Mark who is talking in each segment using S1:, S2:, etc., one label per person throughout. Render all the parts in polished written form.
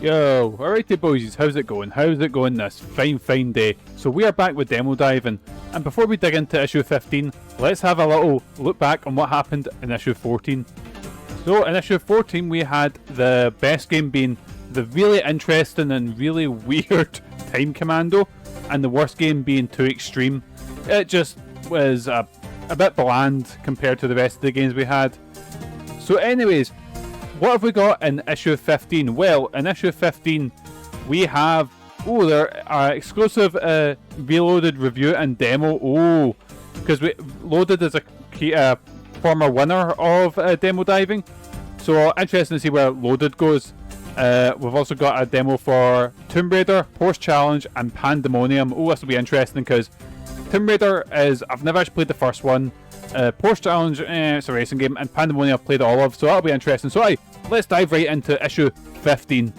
S1: Yo, alrighty boys, how's it going? How's it going this fine day? So we are back with demo diving, and before we dig into issue 15, let's have a little look back on what happened in issue 14. So in issue 14 we had the best game being the really interesting and really weird Time Commando, and the worst game being Too Extreme. It just was a bit bland compared to the rest of the games we had. So anyways, what have we got in issue 15? Well, in issue 15, we have... Oh, there are exclusive Reloaded review and demo. Oh, because we Loaded is a former winner of demo diving. So, interesting to see where Loaded goes. We've also got a demo for Tomb Raider, Porsche Challenge, and Pandemonium. Oh, this will be interesting because Tomb Raider is... I've never actually played the first one. Porsche Challenge, it's a racing game, and Pandemonium I've played all of, so that'll be interesting. So let's dive right into issue 15.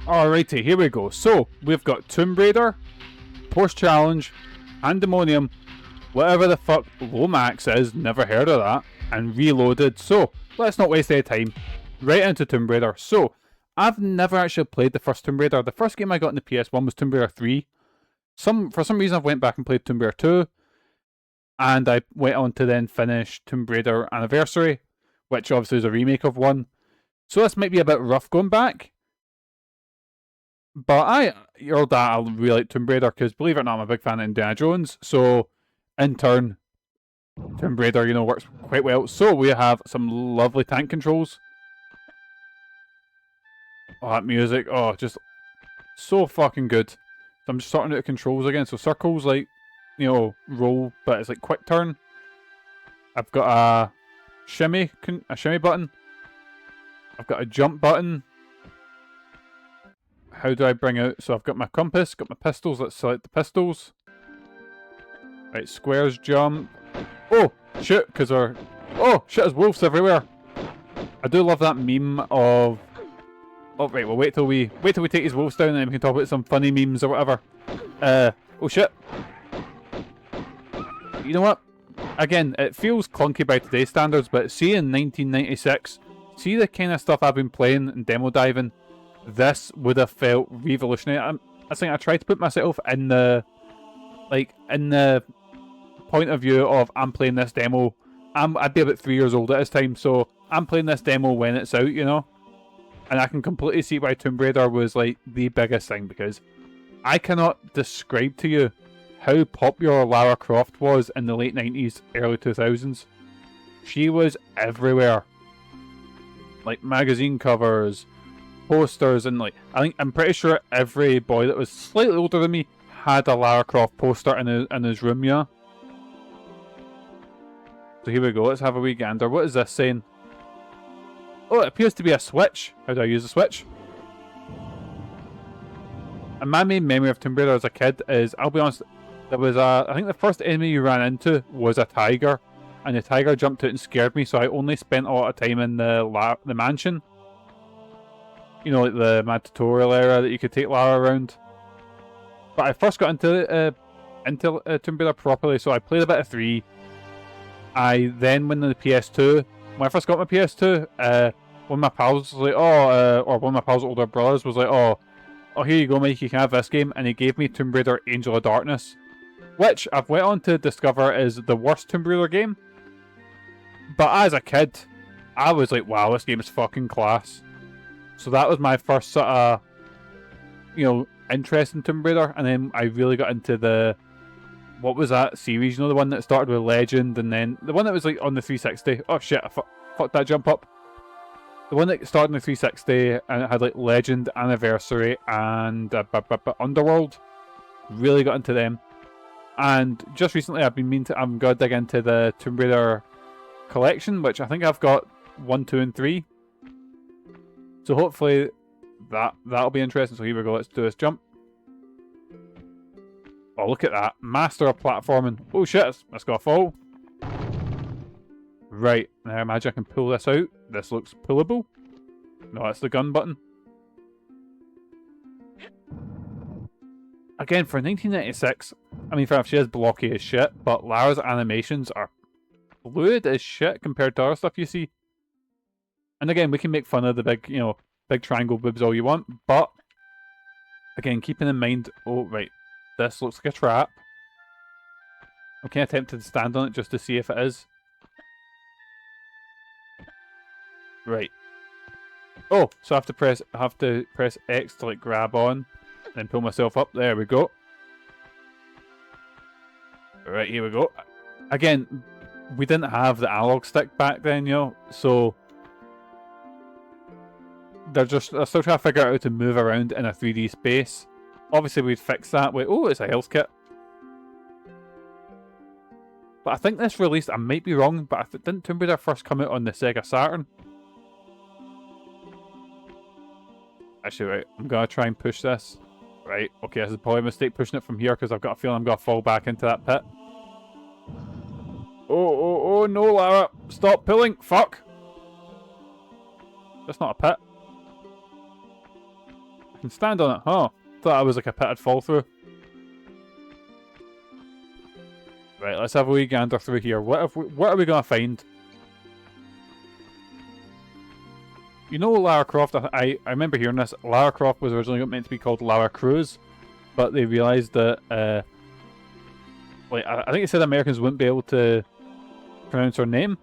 S1: Alrighty, here we go. So, we've got Tomb Raider, Porsche Challenge, Pandemonium, whatever the fuck Lomax is, never heard of that, and Reloaded. So, let's not waste any time. Right into Tomb Raider. So, I've never actually played the first Tomb Raider. The first game I got in the PS1 was Tomb Raider 3. For some reason, I went back and played Tomb Raider 2, and I went on to then finish Tomb Raider Anniversary, which obviously is a remake of 1. So this might be a bit rough going back, but I really like Tomb Raider, because believe it or not, I'm a big fan of Indiana Jones, so in turn, Tomb Raider, works quite well. So we have some lovely tank controls. Oh, that music, oh, just so fucking good. I'm just sorting out the controls again. So circles roll, but it's like quick turn. I've got a shimmy button. I've got a jump button. How do I bring out? So I've got my compass, got my pistols. Let's select the pistols. Right, squares jump. Oh shit! Because there's wolves everywhere. I do love that meme of... Oh right, well wait till we take these wolves down and then we can talk about some funny memes or whatever. Oh shit. You know what? Again, it feels clunky by today's standards, but see in 1996, see the kind of stuff I've been playing and demo diving, this would have felt revolutionary. I think I tried to put myself in the point of view of I'm playing this demo. I'd be about 3 years old at this time, so I'm playing this demo when it's out, And I can completely see why Tomb Raider was like the biggest thing, because I cannot describe to you how popular Lara Croft was in the late 90s, early 2000s. She was everywhere. Like magazine covers, posters, and I'm pretty sure every boy that was slightly older than me had a Lara Croft poster in his room, yeah. So here we go, let's have a wee gander. What is this saying? Oh, it appears to be a switch. How do I use the switch? And my main memory of Tomb Raider as a kid is, I'll be honest, I think the first enemy you ran into was a tiger, and the tiger jumped out and scared me, so I only spent a lot of time in the mansion. Like the mad tutorial area that you could take Lara around. But I first got into Tomb Raider properly, so I played a bit of 3. I then went to the PS2. When I first got my PS2, one of my pals was like, or one of my pals' older brothers was like, oh, here you go, Mikey, you can have this game, and he gave me Tomb Raider Angel of Darkness, which I've went on to discover is the worst Tomb Raider game. But as a kid, I was like, wow, this game is fucking class. So that was my first sort of, interest in Tomb Raider, and then I really got into what was that series? The one that started with Legend, and then the one that was like on the 360. Oh shit, I fucked that jump up. The one that started on the 360 and it had like Legend, Anniversary, and Underworld. Really got into them. And just recently I'm going to dig into the Tomb Raider collection, which I think I've got 1, 2, and 3. So hopefully that'll be interesting. So here we go, let's do this jump. Oh, look at that. Master of platforming. Oh shit, that's got a fall. Right, now imagine I can pull this out. This looks pullable. No, that's the gun button. Again, for 1996, I mean, fair enough, she is blocky as shit, but Lara's animations are fluid as shit compared to other stuff you see. And again, we can make fun of the big, you know, big triangle boobs all you want, but again, keeping in mind, oh, right, this looks like a trap. I'm kind of tempted to stand on it just to see if it is. Right. Oh, so I have to press X to like grab on, and then pull myself up. There we go. Right, here we go. Again, we didn't have the analog stick back then, you know, so they're still trying to figure out how to move around in a 3D space. Obviously, we'd fix that with, oh, it's a health kit. But I think this released, I might be wrong, but didn't Tomb Raider first come out on the Sega Saturn? Actually, right, I'm going to try and push this. Right, okay, this is probably a mistake pushing it from here because I've got a feeling I'm going to fall back into that pit. Oh, no, Lara. Stop pulling. Fuck. That's not a pit. I can stand on it. Huh. Thought I was like a pit I'd fall through. Right, let's have a wee gander through here. What are we going to find? You know Lara Croft, I remember hearing this. Lara Croft was originally meant to be called Lara Cruz, but they realised that, like, I think they said Americans wouldn't be able to pronounce her name.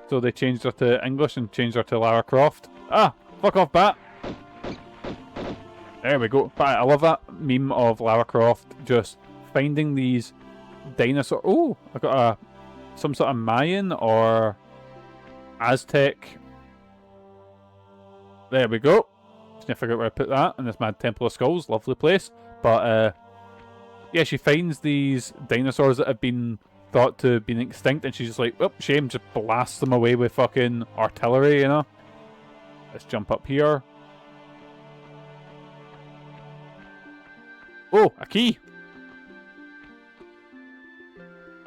S1: So they changed her to English and changed her to Lara Croft. Ah! Fuck off, bat! There we go. But I love that meme of Lara Croft just finding these dinosaur. Oh! I got some sort of Mayan or Aztec. There we go. Just need to figure out where I put that in this mad Temple of Skulls. Lovely place. But, yeah, she finds these dinosaurs that have been thought to have been extinct, and she's just like, oh, shame, just blasts them away with fucking artillery, you know? Let's jump up here. Oh, a key!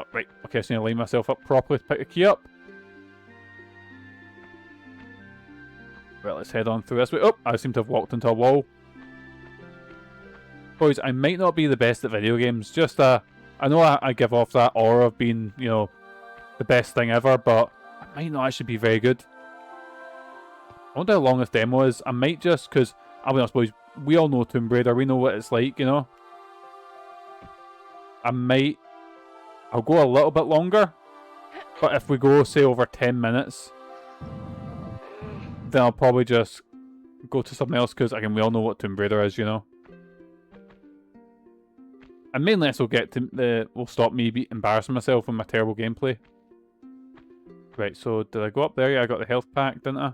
S1: Oh, right, okay, so I need to line myself up properly to pick the key up. Right, let's head on through this way. Oh, I seem to have walked into a wall. Boys, I might not be the best at video games. Just, I know I give off that aura of being, you know, the best thing ever, but I might not actually be very good. I wonder how long this demo is. I might just, because, I'll be honest, boys, we all know Tomb Raider. We know what it's like, you know. I'll go a little bit longer, but if we go, say, over 10 minutes, then I'll probably just go to something else, because, again, we all know what Tomb Raider is, you know. And mainly this will will stop me embarrassing myself with my terrible gameplay. Right, so did I go up there? Yeah, I got the health pack, didn't I?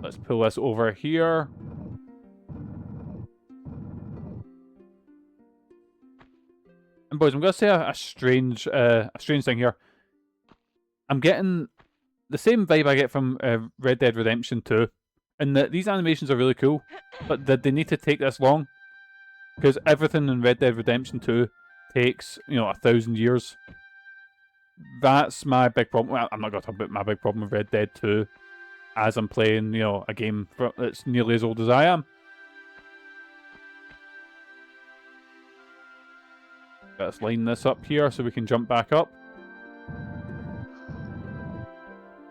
S1: Let's pull this over here. And boys, I'm going to say a strange thing here. I'm getting the same vibe I get from Red Dead Redemption 2. And these animations are really cool, but did they need to take this long? Because everything in Red Dead Redemption 2 takes, you know, 1,000 years. That's my big problem. Well, I'm not going to talk about my big problem with Red Dead 2 as I'm playing, you know, a game that's nearly as old as I am. Let's line this up here so we can jump back up.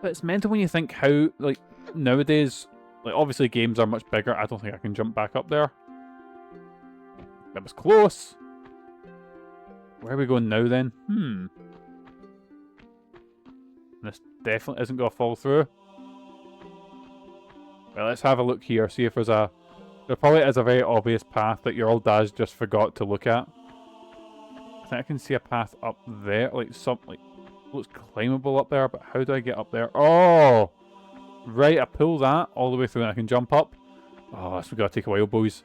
S1: But it's mental when you think how, like, nowadays, like, obviously games are much bigger. I don't think I can jump back up there. That was close. Where are we going now then? This definitely isn't going to fall through. Well, let's have a look here. See if there's a... There probably is a very obvious path that your old dad just forgot to look at. I think I can see a path up there. Like, looks climbable up there, but how do I get up there? Oh! Right, I pull that all the way through and I can jump up. Oh, this is going to take a while, boys.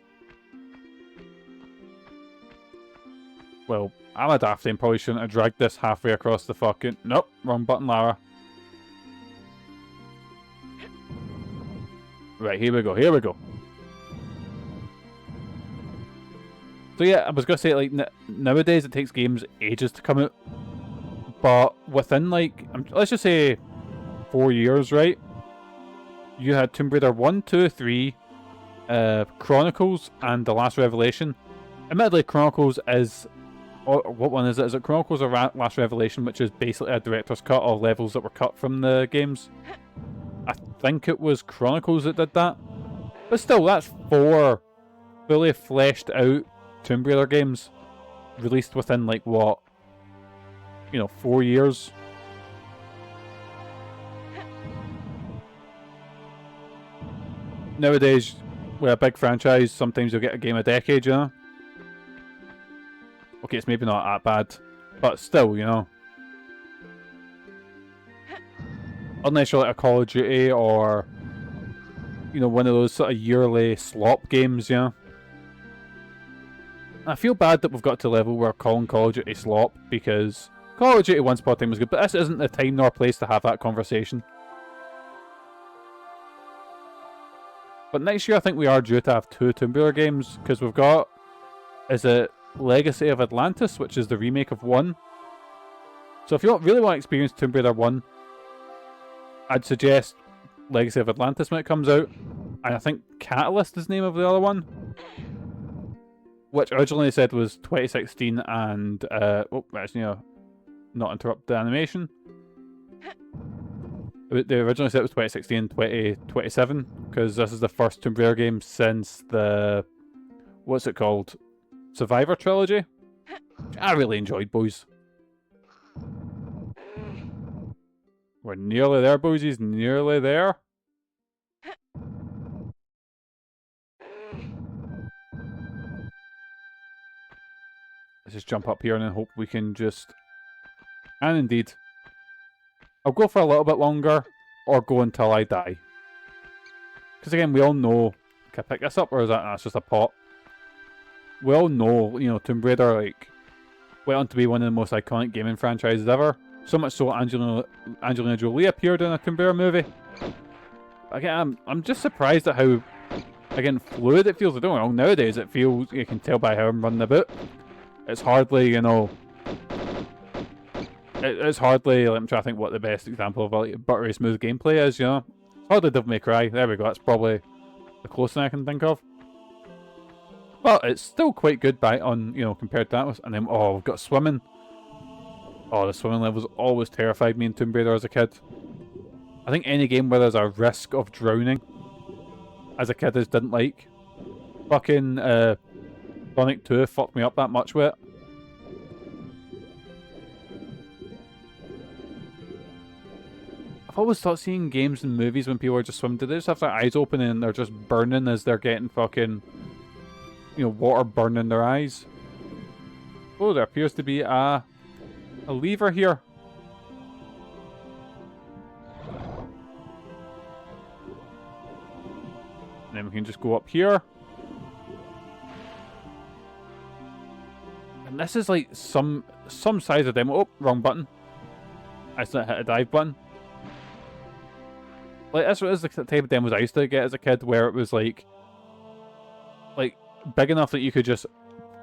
S1: Well, I'm a dafty and probably shouldn't have dragged this halfway across the fucking... Nope, wrong button, Lara. Right, here we go, here we go. So yeah, I was going to say, like, nowadays it takes games ages to come out. But within, like, let's just say 4 years, right? You had Tomb Raider 1, 2, 3, Chronicles, and The Last Revelation. Admittedly, Chronicles is Or what one is it? Is it Chronicles or Last Revelation, which is basically a director's cut of levels that were cut from the games? I think it was Chronicles that did that. But still, that's 4 fully fleshed out Tomb Raider games released within, like, what? 4 years. Nowadays, with a big franchise, sometimes you'll get a game a decade, Okay, it's maybe not that bad, but still, Unless you're like a Call of Duty or, one of those sort of yearly slop games, I feel bad that we've got to a level where calling Call of Duty slop, because Call of Duty Once Upon a Time was good, but this isn't the time nor place to have that conversation. But next year I think we are due to have 2 Tomb Raider games, because we've got, is it Legacy of Atlantis, which is the remake of 1. So if you really want to experience Tomb Raider 1, I'd suggest Legacy of Atlantis when it comes out. And I think Catalyst is the name of the other one, which originally said was 2016 and, actually, not interrupt the animation. They originally said it was 2016 and 2027, because this is the first Tomb Raider game since the, what's it called? Survivor trilogy? I really enjoyed, boys. We're nearly there, boysies, nearly there. Let's just jump up here and then hope we can just... And indeed. I'll go for a little bit longer, or go until I die. Because again, we all know... Can I pick this up, or is that's just a pot? We all know, Tomb Raider, like, went on to be one of the most iconic gaming franchises ever. So much so Angelina Jolie appeared in a Tomb Raider movie. Again, I'm just surprised at how, again, fluid it feels. I don't know, nowadays it feels, you can tell by how I'm running about. It's hardly, it's hardly, I'm trying to think what the best example of like buttery smooth gameplay is, It's hardly Devil May Cry. There we go, that's probably the closest thing I can think of. But it's still quite good compared to that. And then, we've got swimming. Oh, the swimming levels always terrified me in Tomb Raider as a kid. I think any game where there's a risk of drowning as a kid I just didn't like. Fucking Sonic 2 fucked me up that much with it. I've always thought seeing games and movies when people are just swimming, do they just have their eyes open and they're just burning as they're getting fucking, water burning their eyes? Oh, there appears to be a lever here. And then we can just go up here. And this is like some size of demo. Oh, wrong button. I accidentally hit a dive button. Like, this was the type of demos I used to get as a kid, where it was like big enough that you could just,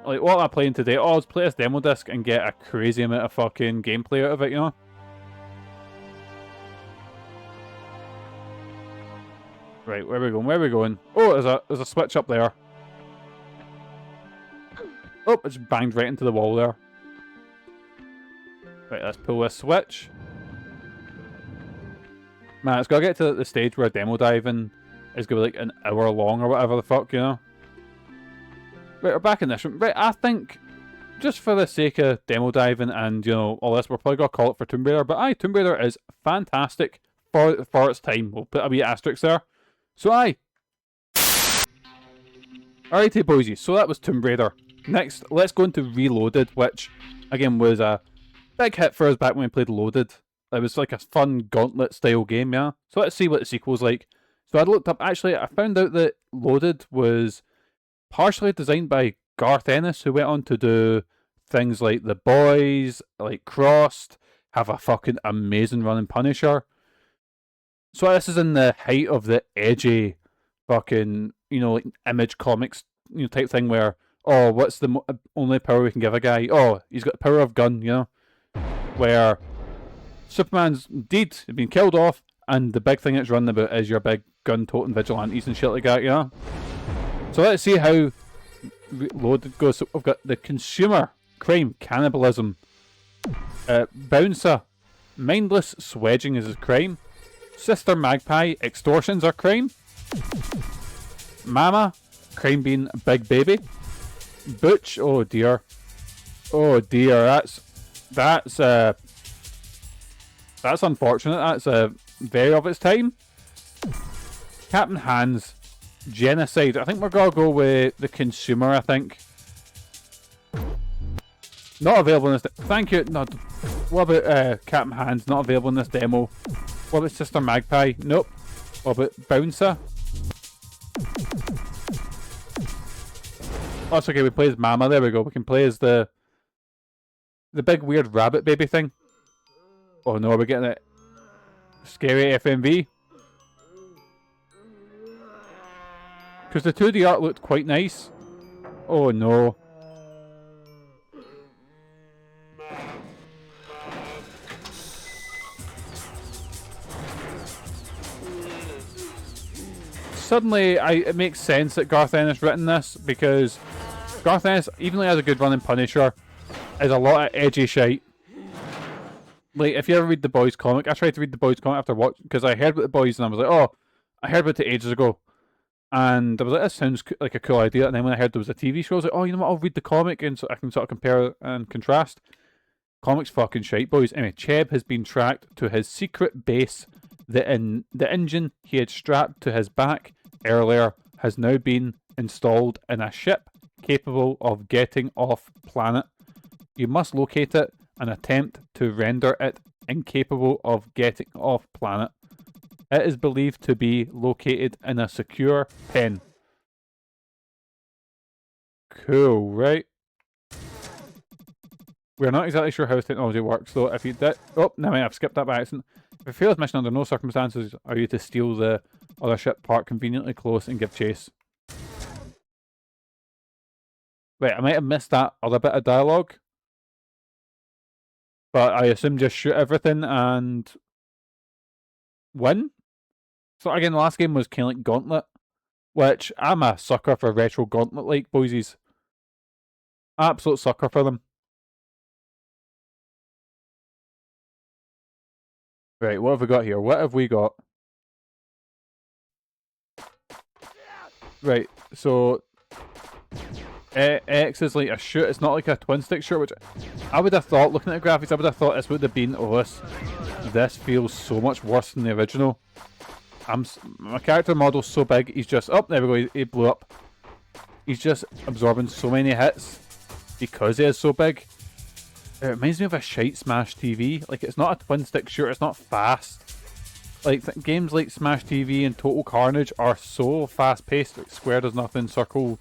S1: like, what am I playing today? Oh, let's play this demo disc and get a crazy amount of fucking gameplay out of it, Right, where are we going? Where are we going? Oh, there's a switch up there. Oh, it's banged right into the wall there. Right, let's pull this switch. Man, it's gotta get to the stage where demo diving is gonna be like an hour long or whatever the fuck, Right, we're back in this room. Right, I think, just for the sake of demo diving and, all this, we're probably gonna call it for Tomb Raider, but aye, Tomb Raider is fantastic for its time. We'll put a wee asterisk there. So aye. Alrighty, boysies, so that was Tomb Raider. Next, let's go into Reloaded, which, again, was a big hit for us back when we played Loaded. It was like a fun gauntlet-style game, yeah? So let's see what the sequel's like. So I looked up, actually, I found out that Loaded was partially designed by Garth Ennis, who went on to do things like The Boys, like Crossed, have a fucking amazing run in Punisher. So this is in the height of the edgy fucking, like Image Comics, type thing where, oh, what's the only power we can give a guy? Oh, he's got the power of gun, Where Superman's dead, been killed off, and the big thing it's running about is your big gun-toting vigilantes and shit like that, So let's see how Loaded goes. So we've got the consumer Crime, cannibalism. Bouncer, mindless swedging is a crime. Sister Magpie, extortions are crime. Mama, crime being a big baby. Butch, oh dear. Oh dear, that's unfortunate. That's very of its time. Captain Hands, genocide. I think we're gonna go with the consumer, I think. Not available in this. Thank you. No. What about Captain Hands? Not available in this demo. What about Sister Magpie? Nope. What about Bouncer? Oh, it's okay. We play as Mama. There we go. We can play as the big weird rabbit baby thing. Oh no, we're getting it. Scary FMV. Because the 2D art looked quite nice. Oh no. Suddenly, it makes sense that Garth Ennis written this, because Garth Ennis, even though he has a good run in Punisher, is a lot of edgy shite. Like, if you ever read the Boys comic, I tried to read the Boys comic after watching, because I heard about the Boys and I was like, oh, I heard about it ages ago. And I was like, this sounds like a cool idea. And then when I heard there was a TV show, I was like, oh, you know what, I'll read the comic and so I can sort of compare and contrast. Comics fucking shite, boys. Anyway, Cheb has been tracked to his secret base. The engine he had strapped to his back earlier has now been installed in a ship capable of getting off planet. You must locate it and attempt to render it incapable of getting off planet. It is believed to be located in a secure pen. Cool, right? We're not exactly sure how this technology works, though. If you did... Oh, no, I've skipped that by accident. If you fail this mission under no circumstances are you to steal the other ship parked conveniently close and give chase. Wait, I might have missed that other bit of dialogue. But I assume just shoot everything and win? So again, the last game was kind of like Gauntlet, which I'm a sucker for retro Gauntlet-like boysies. Absolute sucker for them. Right, what have we got here? What have we got? Right, so X is like a shoot. It's not like a twin stick shoot, which I would have thought, looking at the graphics, I would have thought this would have been, oh, this feels so much worse than the original. My character model's so big, he's just, oh, there we go, he blew up. He's just absorbing so many hits because he is so big. It reminds me of a shite Smash TV. Like, it's not a twin stick shooter, it's not fast. Like, games like Smash TV and Total Carnage are so fast paced. Like, square does nothing, circle,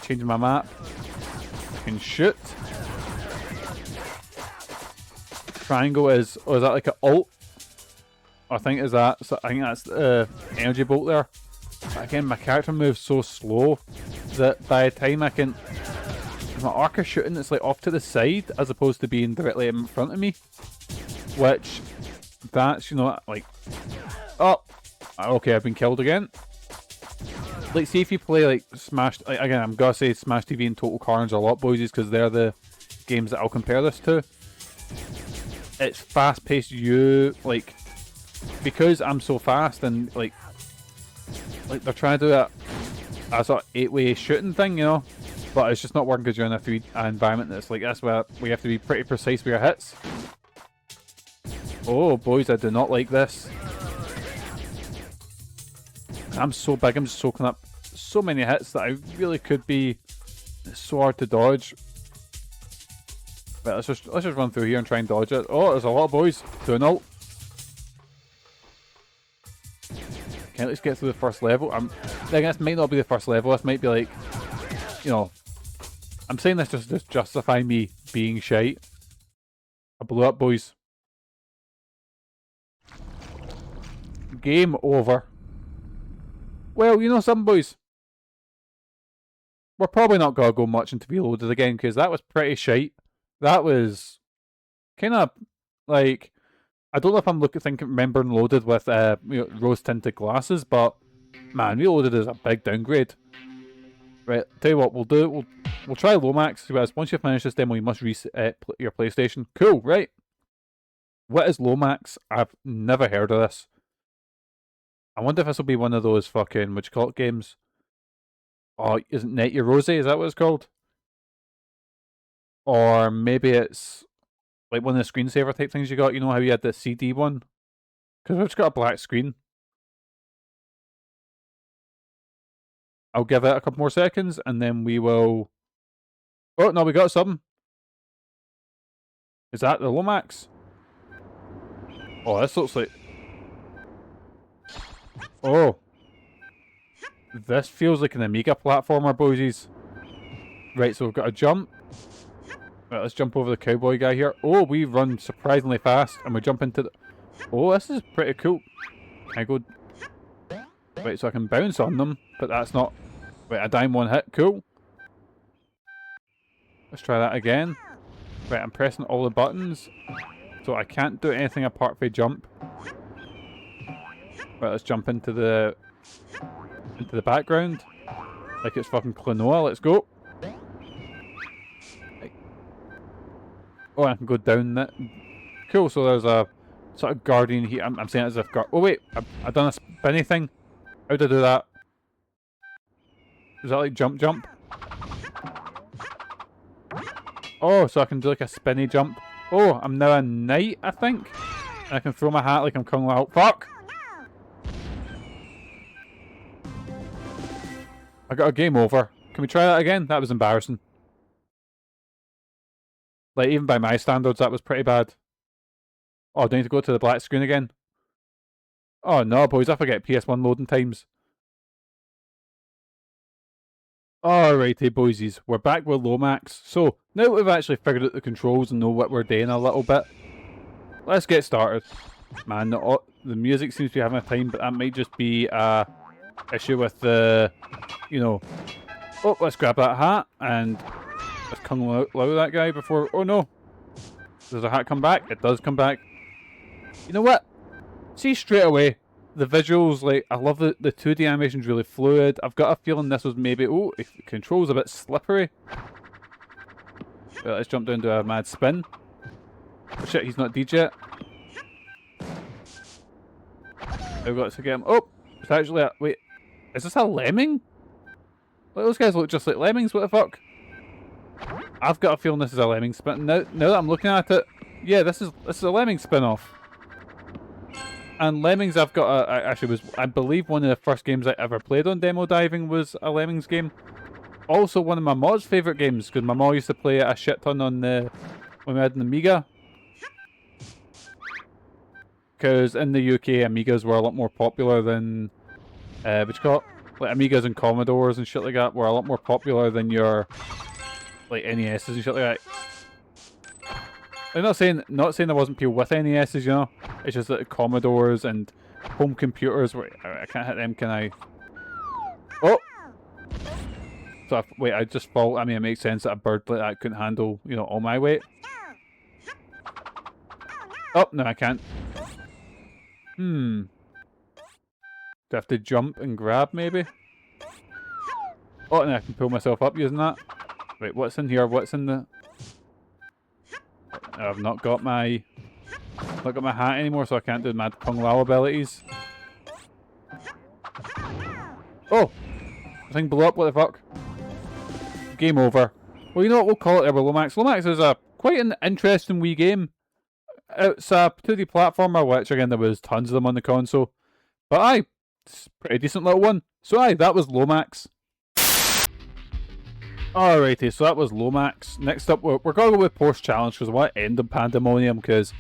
S1: changing my map. I can shoot. Triangle is, oh, is that like an alt? I think is that, so I think that's the energy bolt there. But again, my character moves so slow that by the time I can, my arc is shooting, it's like off to the side as opposed to being directly in front of me. Which, that's, you know, like, oh, okay, I've been killed again. Like, see if you play like Smash, like, again, I'm gonna say Smash TV and Total Carnage a lot, boys, because they're the games that I'll compare this to. It's fast paced, like, because I'm so fast and like they're trying to do a sort of 8-way shooting thing, you know, but it's just not working because you're in a 3D environment that's like this, where we have to be pretty precise with our hits. Oh boys, I do not like this. I'm so big, I'm just soaking up so many hits that I really could be, it's so hard to dodge. But let's just run through here and try and dodge it. Oh, there's a lot of boys doing ult. Okay, let's get through the first level. I think this might not be the first level. This might be like, you know, I'm saying this just to justify me being shite. I blew up, boys. Game over. Well, you know something, boys. We're probably not going to go much into Reloaded again, because that was pretty shite. That was kind of like, I don't know if I'm remembering Loaded with you know, rose-tinted glasses, but man, Reloaded is a big downgrade. Right, tell you what we'll do. We'll try Lomax. Whereas once you've finished this demo, you must reset your PlayStation. Cool, right? What is Lomax? I've never heard of this. I wonder if this will be one of those fucking, what you call it, games. Oh, isn't Net Your Rosie? Is that what it's called? Or maybe it's like one of the screensaver type things you got. You know how you had the CD one? Because we've just got a black screen. I'll give it a couple more seconds and then we will... Oh, no, we got something. Is that the Lomax? Oh, this looks like... Oh. This feels like an Amiga platformer, boysies. Right, so we've got a jump. Right, let's jump over the cowboy guy here. Oh, we run surprisingly fast and we jump into the... Oh, this is pretty cool. Can I go... Right, so I can bounce on them, but that's not... Right, a dime one hit. Cool. Let's try that again. Right, I'm pressing all the buttons, so I can't do anything apart from jump. Right, let's jump into the background. Like it's fucking Klonoa. Let's go. Right. Oh, I can go down that. Cool, so there's a sort of guardian here. I'm saying it as if... Oh wait, I've done a spinny thing. How did I do that? Is that like jump? Oh, so I can do like a spinny jump. Oh, I'm now a knight, I think. And I can throw my hat like I'm Kung Lao. Fuck! I got a game over. Can we try that again? That was embarrassing. Like, even by my standards, that was pretty bad. Oh, do I need to go to the black screen again? Oh no, boys, I forget PS1 loading times. Alrighty, boysies, we're back with Lomax. So, now that we've actually figured out the controls and know what we're doing a little bit, let's get started. Man, the music seems to be having a time, but that might just be a issue with the, you know... Oh, let's grab that hat, and let's Kung Lao that guy before... Oh no! Does the hat come back? It does come back. You know what? See, straight away, the visuals, like, I love the 2D animation's really fluid. I've got a feeling this was maybe... Oh, the control's a bit slippery. Right, let's jump down to a mad spin. Oh, shit, he's not DJ yet. I've got to get him... Oh! It's actually a... Wait. Is this a lemming? Like, those guys look just like lemmings, what the fuck? I've got a feeling this is a lemming spin. Now that I'm looking at it, yeah, this is a lemming spin-off. And Lemmings, I've got I believe one of the first games I ever played on Demo Diving was a Lemmings game. Also one of my mom's favourite games, because my mom used to play it a shit ton on when we had an Amiga. Because in the UK, Amigas were a lot more popular than, what you call it? Like Amigas and Commodores and shit like that were a lot more popular than your, like, NESs and shit like that. I'm not saying there wasn't people with NESs, you know. It's just that Commodores and home computers were... I can't hit them, can I? Oh! So, wait, I just fall... I mean, it makes sense that a bird like that couldn't handle, you know, all my weight. Oh, no, I can't. Do I have to jump and grab, maybe? Oh, and I can pull myself up using that. Wait, what's in here? What's in the... I've not got my hat anymore, so I can't do mad Kung Lao abilities. Oh! The thing blew up, what the fuck? Game over. Well, you know what, we'll call it there with Lomax. Lomax is quite an interesting wee game. It's a 2D platformer, which again, there was tons of them on the console. But aye, it's a pretty decent little one. So aye, that was Lomax. Alrighty, so that was Lomax. Next up, we're going to go with Porsche Challenge, because I want to end on Pandemonium, because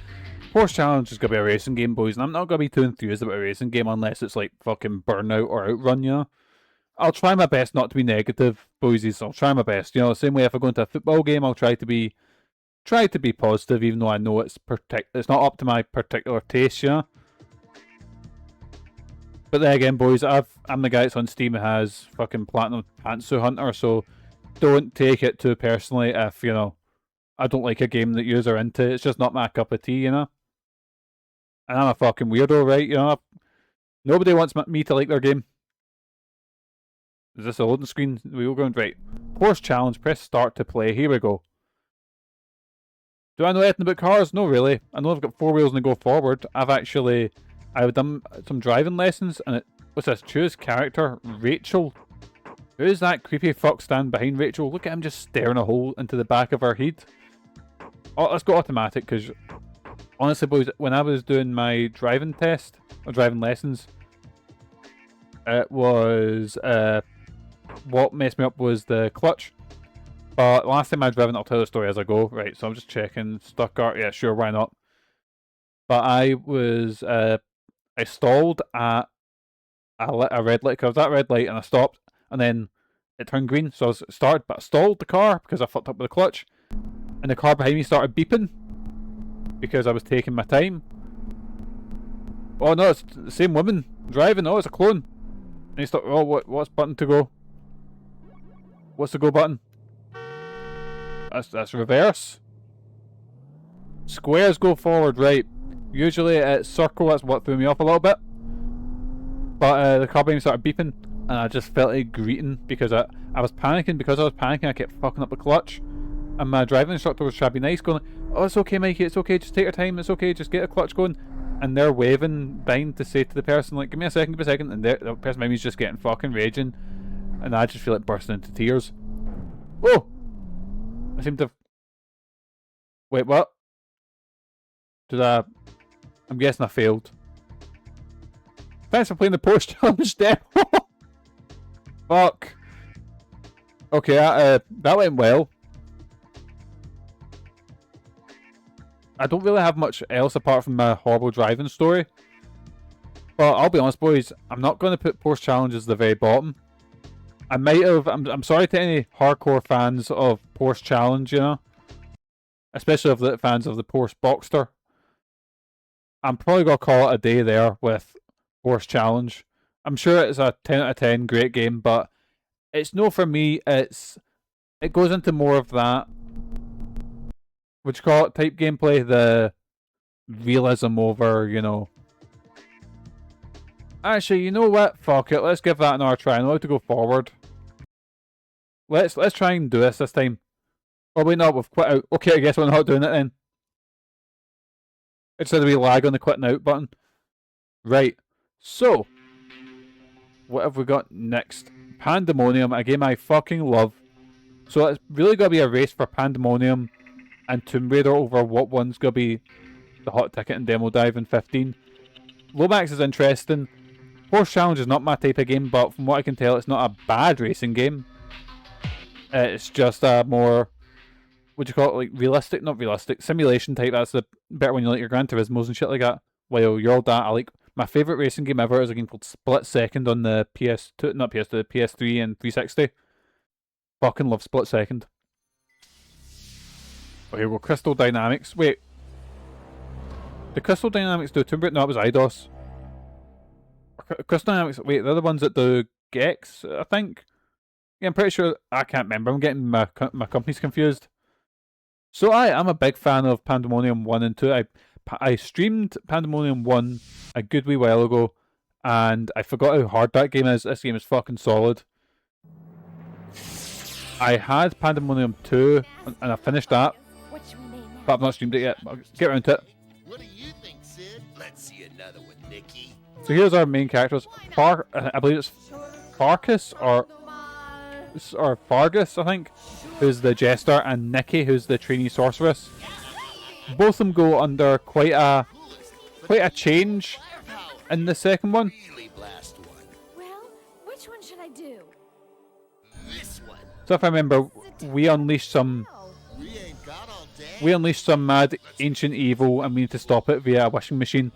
S1: Porsche Challenge is going to be a racing game, boys, and I'm not going to be too enthused about a racing game unless it's like fucking Burnout or Outrun, you know? I'll try my best not to be negative, boysies. I'll try my best, you know, the same way if I go into a football game, I'll try to be positive, even though I know it's not up to my particular taste, you know? But then again, boys, I'm the guy that's on Steam who has fucking Platinum Pantsu Hunter, so don't take it too personally if, you know, I don't like a game that yous are into. It's just not my cup of tea, you know? And I'm a fucking weirdo, right? You know? Nobody wants me to like their game. Is this a loading screen? We all going right. Porsche challenge. Press start to play. Here we go. Do I know anything about cars? No, really. I know I've got 4 wheels and they go forward. I've done some driving lessons, and what's this? Choose character. Rachel. Who's that creepy fuck stand behind Rachel? Look at him just staring a hole into the back of her head. Oh, let's go automatic, because honestly, boys, when I was doing my driving test, or driving lessons, it was, what messed me up was the clutch. But last time I driven, I'll tell the story as I go. Right, so I'm just checking. Stuttgart, yeah, sure, why not? But I was, I stalled at a red light, because I was at a red light, and I stopped, and then it turned green, so I started, but I stalled the car, because I fucked up with the clutch. And the car behind me started beeping because I was taking my time. Oh no, it's the same woman driving. Oh, it's a clone. And he stopped. Oh, what's button to go? What's the go button? That's reverse. Squares go forward, right. Usually it's circle. That's what threw me off a little bit. But the car behind me started beeping, and I just felt like greeting because I was panicking. Because I was panicking, I kept fucking up the clutch. And my driving instructor was trying to be nice, going, "Oh, it's okay, Mikey, it's okay, just take your time, it's okay, just get a clutch going." And they're waving behind to say to the person, like, give me a second, and the person behind me is just getting fucking raging. And I just feel like bursting into tears. Oh! I seem to have... Wait, what? I'm guessing I failed. Thanks for playing the Porsche challenge demo. Fuck. Okay, that went well. I don't really have much else apart from my horrible driving story. But I'll be honest, boys, I'm not going to put Porsche challenges at the very bottom. I might have... I'm sorry to any hardcore fans of Porsche challenge, you know. Especially of the fans of the Porsche Boxster. I'm probably going to call it a day there with Porsche challenge. I'm sure it's a 10 out of 10 great game, but it's no for me. It goes into more of that... Would you call it type gameplay? The realism over, you know. Actually, you know what? Fuck it. Let's give that another try. I know how to go forward. Let's try and do this time. Oh wait, no, we've quit out. Okay, I guess we're not doing it then. It's a wee lag on the quitting out button. Right. So, what have we got next? Pandemonium, a game I fucking love. So it's really got to be a race for Pandemonium and Tomb Raider over what one's going to be the hot ticket in Demo Dive in 15. Lomax is interesting. Porsche Challenge is not my type of game, but from what I can tell, it's not a bad racing game. It's just a more, what do you call it, like realistic? Not realistic, simulation type. That's the better when you like your Gran Turismos and shit like that. While you're all that, I like, my favourite racing game ever is a game called Split Second on the PS2, not PS2, the PS3 and 360. Fucking love Split Second. Oh, here we go. Crystal Dynamics. Wait. The Crystal Dynamics do Tomb Raider? No, it was IDOS. Crystal Dynamics. Wait, they're the ones that do Gex, I think. Yeah, I'm pretty sure. I can't remember. I'm getting my companies confused. So I'm a big fan of Pandemonium 1 and 2. I streamed Pandemonium 1 a good wee while ago, and I forgot how hard that game is. This game is fucking solid. I had Pandemonium 2, and I finished that. But I've not streamed it yet. I'll get around to it.
S2: What do you think, Sid? Let's see another one, Nikki.
S1: So here's our main characters. I believe it's Farkas or Fargus, I think, who's the jester, and Nikki, who's the trainee sorceress. Both of them go under quite a change in the second one.
S3: Well, which one should I do?
S2: This one.
S1: So if I remember, we unleashed some mad ancient evil, and we need to stop it via a wishing machine.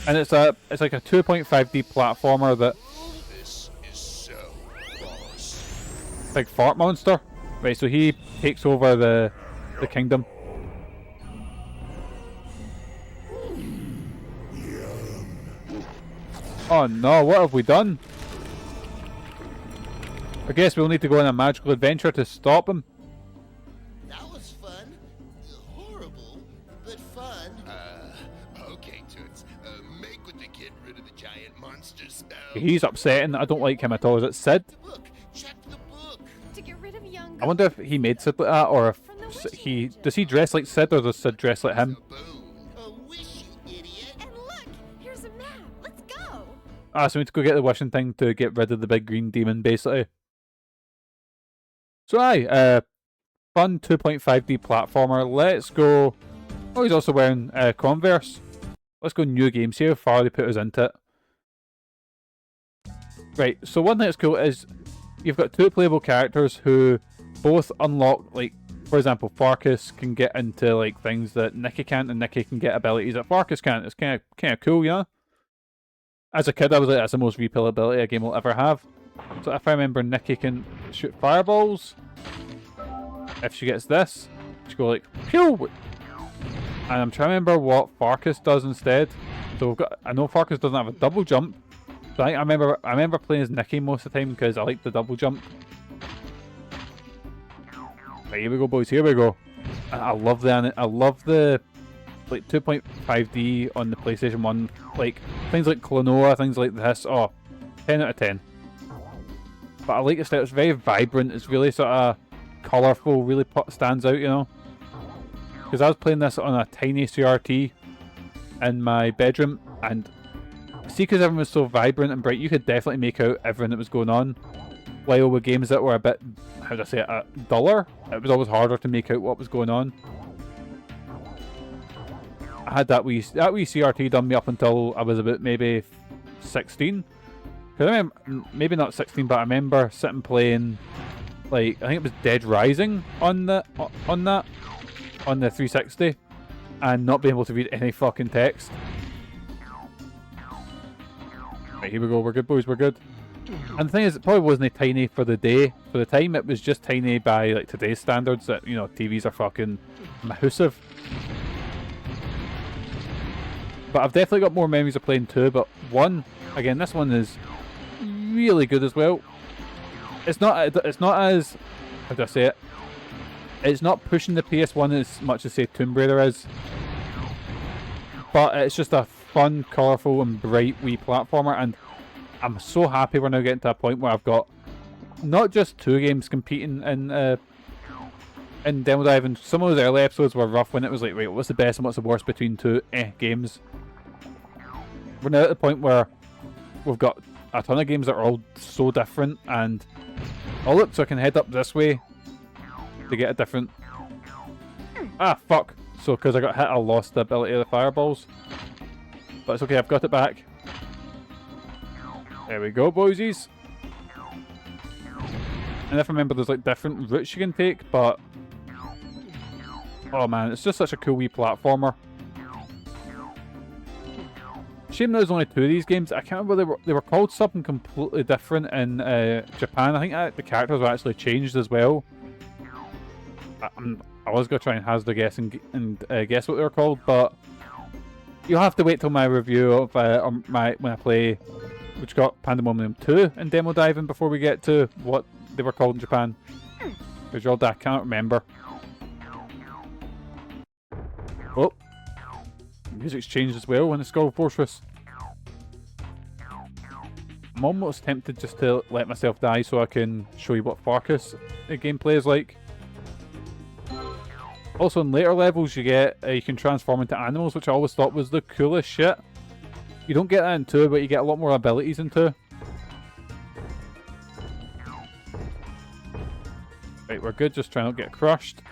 S1: And it's like a 2.5D platformer that...
S2: This is so boss.
S1: Big fart monster. Right, so he takes over the kingdom. Oh no, what have we done? I guess we'll need to go on a magical adventure to stop him.
S2: That was fun. Horrible, but fun. Okay, toots. Make with to get rid of the giant monster spell.
S1: He's upsetting. I don't like him at all. Is it Sid?
S2: Look, check the book.
S3: To get rid of young
S1: I wonder if he made Sid like that, or if
S3: From the
S1: does he dress like Sid, or does Sid dress like him?
S2: Boom. A wish, you idiot.
S3: And look, here's a map. Let's go.
S1: Ah, so we need to go get the wishing thing to get rid of the big green demon, basically. So aye, fun 2.5D platformer. Let's go. Oh, he's also wearing Converse. Let's go new games. See how far they put us into it. Right, so one thing that's cool is you've got two playable characters who both unlock, like, for example, Farkas can get into like things that Nikki can't, and Nikki can get abilities that Farkas can't. It's kind of cool, you know? As a kid, I was like, that's the most replay ability a game will ever have. So if I remember, Nikki can shoot fireballs. If she gets this, she go like, pew! And I'm trying to remember what Farkas does instead. So I know Farkas doesn't have a double jump. So I remember playing as Nikki most of the time because I like the double jump. Right, here we go, boys. Here we go. I love the like 2.5D on the PlayStation 1. Like things like Klonoa, things like this. Oh, 10 out of 10. But I like the style. It's very vibrant. It's really sort of colourful. Really stands out, you know. Because I was playing this on a tiny CRT in my bedroom, and see, because everything was so vibrant and bright, you could definitely make out everything that was going on. While with games that were a bit, how do I say it, duller, it was always harder to make out what was going on. I had that wee CRT done me up until I was about maybe 16. Because I remember, maybe not 16, but I remember sitting playing, like, I think it was Dead Rising on that, on the 360, and not being able to read any fucking text. Right, here we go. We're good, boys. We're good. And the thing is, it probably wasn't tiny for the day. For the time, it was just tiny by like today's standards. That, you know, TVs are fucking massive. But I've definitely got more memories of playing 2. But 1, again, this one is really good as well. It's not as, how do I say it? It's not pushing the PS1 as much as say Tomb Raider is. But it's just a fun, colourful and bright wee platformer, and I'm so happy we're now getting to a point where I've got not just 2 games competing in Demo Dive, and some of those early episodes were rough when it was like, right, what's the best and what's the worst between 2 games. We're now at the point where we've got a ton of games that are all so different, and oh look, so I can head up this way to get a different... Ah, fuck! So because I got hit, I lost the ability of the fireballs. But it's okay, I've got it back. There we go, boysies. And if I remember, there's like different routes you can take, but... oh man, it's just such a cool wee platformer. Shame there's only 2 of these games. I can't remember, they were called something completely different in Japan. I think the characters were actually changed as well. I was going to try and hazard a guess and guess what they were called, but you'll have to wait till my review of when I play, which got Pandemonium 2 in Demo Diving, before we get to what they were called in Japan. Because I can't remember. Oh, music's changed as well in the Skull Fortress. I'm almost tempted just to let myself die so I can show you what Farkas gameplay is like. Also, in later levels, you can transform into animals, which I always thought was the coolest shit. You don't get that in 2, but you get a lot more abilities in 2. Right, we're good. Just trying not to get crushed.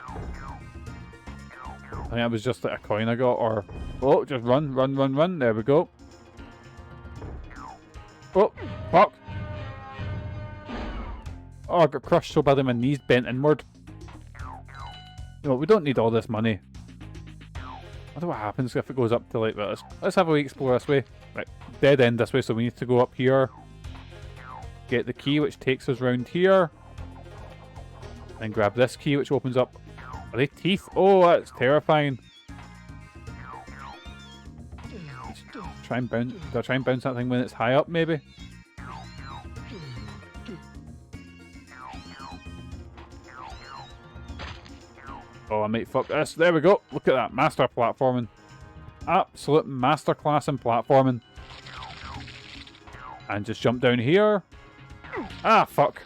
S1: I think that was just like a coin I got, or... oh, just run, run, run, run. There we go. Oh, fuck. Oh, I got crushed so badly my knees bent inward. No, we don't need all this money. I wonder what happens if it goes up to like this. Let's have a wee explore this way. Right, dead end this way, so we need to go up here. Get the key, which takes us round here. And grab this key, which opens up... are they teeth? Oh, that's terrifying. Try and bounce. Do I try and bounce that thing when it's high up, maybe? Oh, I might fuck this. There we go. Look at that. Master platforming. absolute masterclass in platforming. And just jump down here. Ah, fuck.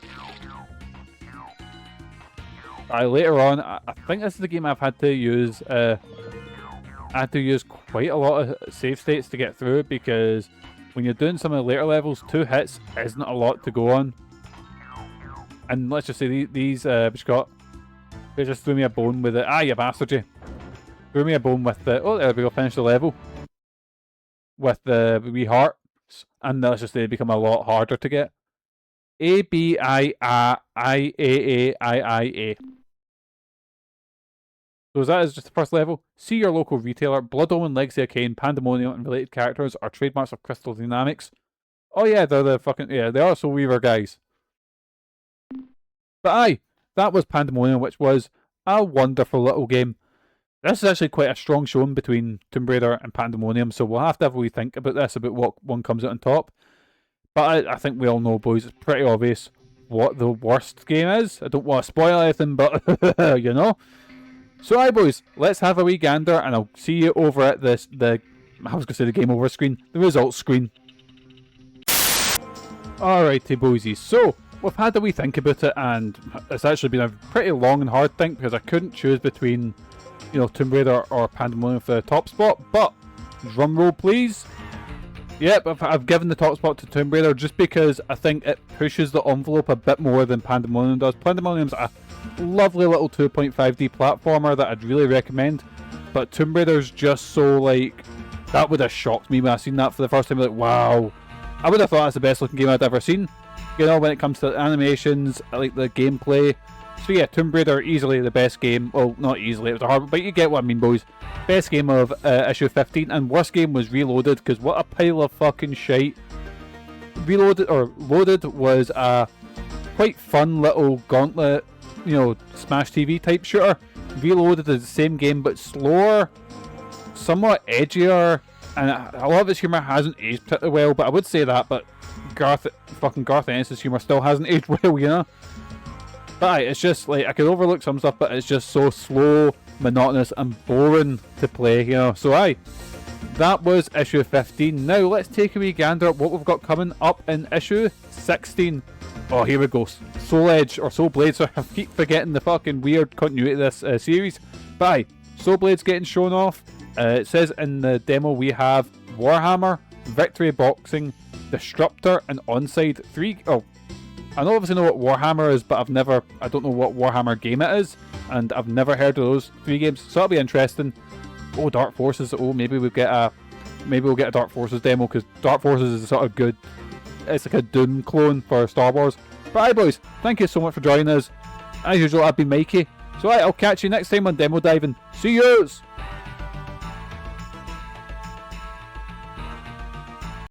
S1: Later on, I think this is the game I've had to use. I had to use quite a lot of save states to get through, because when you're doing some of the later levels, 2 hits isn't a lot to go on. And let's just say these which got, they just threw me a bone with it. Ah, you bastard, you. Threw me a bone with the, oh, there we go, finish the level. With the wee heart. And let's just say they become a lot harder to get. A-B-I-A-I-A-A-I-I-A. So that is just the first level. See your local retailer. Blood Omen, Legacy of Kain, Pandemonium, and related characters are trademarks of Crystal Dynamics. Oh yeah, they're the fucking, yeah, they are Soul Weaver guys. But aye, that was Pandemonium, which was a wonderful little game. This is actually quite a strong showing between Tomb Raider and Pandemonium, so we'll have to have a wee think about this, about what one comes out on top. But I think we all know, boys, it's pretty obvious what the worst game is. I don't want to spoil anything, but, you know. So aye, boys, let's have a wee gander, and I'll see you over at I was going to say the game over screen, the results screen. Alrighty, boysies, so we've had a wee think about it, and it's actually been a pretty long and hard think, because I couldn't choose between, you know, Tomb Raider or Pandemonium for the top spot, but drum roll please. Yep, I've given the top spot to Tomb Raider just because I think it pushes the envelope a bit more than Pandemonium does. Pandemonium's a lovely little 2.5D platformer that I'd really recommend, but Tomb Raider's just so, like, that would have shocked me when I seen that for the first time. Like, wow, I would have thought that's the best looking game I'd ever seen, you know, when it comes to animations, like the gameplay. So yeah, Tomb Raider, easily the best game. Well, not easily, it was a hard, but you get what I mean, boys. Best game of issue 15, and worst game was Reloaded, because what a pile of fucking shite. Loaded was a quite fun little gauntlet, you know, Smash TV type shooter. Reloaded is the same game, but slower, somewhat edgier, and a lot of its humour hasn't aged particularly well, but I would say that, but Garth Ennis' humour still hasn't aged well, you know? But aye, it's just like, I could overlook some stuff, but it's just so slow, monotonous, and boring to play, you know. So aye, that was issue 15. Now let's take a wee gander at what we've got coming up in issue 16. Oh, here we go. Soul Edge, or Soul Blade, so I keep forgetting the fucking weird continuity of this series. But aye, Soul Blade's getting shown off. It says in the demo we have Warhammer, Victory Boxing, Disruptor, and Onside. I obviously know what Warhammer is, but I don't know what Warhammer game it is, and I've never heard of those 3 games, so that'll be interesting. Oh, Dark Forces. Oh, maybe we'll get a Dark Forces demo, because Dark Forces is sort of good. It's like a Doom clone for Star Wars. But aye, boys, thank you so much for joining us. As usual, I've been Mikey. So aye, I'll catch you next time on Demo Diving. See yous!